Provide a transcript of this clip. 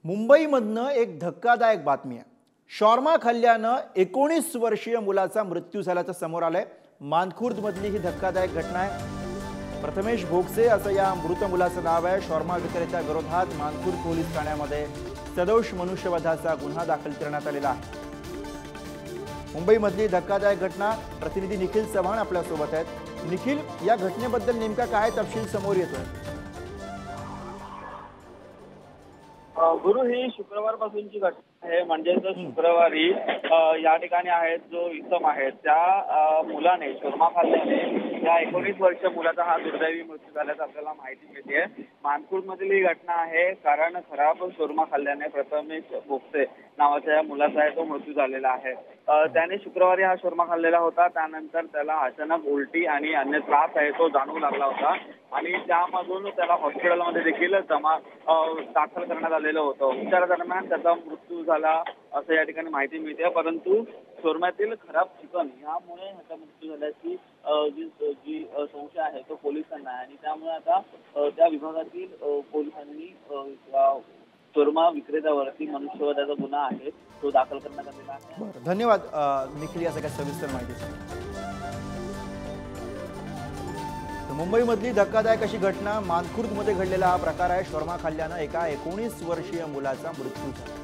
मुंबईमधनं एक धक्कादायक बातमी आहे। शॉर्मा खाल्ल्यानं 19 वर्षीय मुलाचा मृत्यू झाल्याचं समोर आलंय। मानखुर्दमधली ही धक्कादायक घटना आहे। प्रथमेश भोगसे असं या मृत मुलाचं नाव आहे। शॉर्मा विक्रेत्या विरोधात मानखुर्द पोलीस ठाण्यामध्ये सदोष मनुष्यवधाचा गुन्हा दाखल करण्यात आलेला आहे। मुंबईमधली धक्कादायक घटना, प्रतिनिधी निखिल चव्हाण आपल्या सोबत आहेत। निखिल, या घटनेबद्दल नेमका काय तपशील समोर येतोय? गुरु, ही शुक्रवारपासूनची घटना आहे। म्हणजेच शुक्रवारी या ठिकाणी आहेत जो इसम आहे त्या मुलाने शोरमा खाल्ल्याने या 19 वर्षीय मुलाचा हा दुर्दैवी मृत्यू झाल्याचं आपल्याला माहिती मिळते। मानखुर्दमधील ही घटना आहे, कारण खराब शोरमा खाल्ल्याने प्रथमेश भोगसे नावाच्या या मुलाचा आहे तो मृत्यू झालेला आहे। त्याने शुक्रवारी हा शोरमा खाल्लेला होता। त्यानंतर त्याला अचानक उलटी आणि अन्य त्रास आहे तो जाणवू लागला होता आणि त्यामधून त्याला हॉस्पिटलमध्ये देखील दाखल करण्यात आलेलं होतं। उपचारादरम्यान त्याचा मृत्यू झाला असं या ठिकाणी माहिती मिळते। परंतु शोरम्यातील खराब चिकन यामुळे ह्याचा मृत्यू झाल्याची जी संशय आहे तो पोलिसांना आहे आणि त्यामुळे आता त्या विभागातील पोलिसांनी शोरमा विक्रेत्यावरती मनुष्यवधाचा गुन्हा आहे तो दाखल करण्यात आलेला आहे। धन्यवाद निखिल या सगळ्या सविस्तर माहितीसाठी। मुंबईमधली धक्कादायक अशी घटना, मानखुर्दमध्ये घडलेला हा प्रकार आहे। शॉर्मा खाल्ल्यानं एका 19 वर्षीय मुलाचा मृत्यू झाला।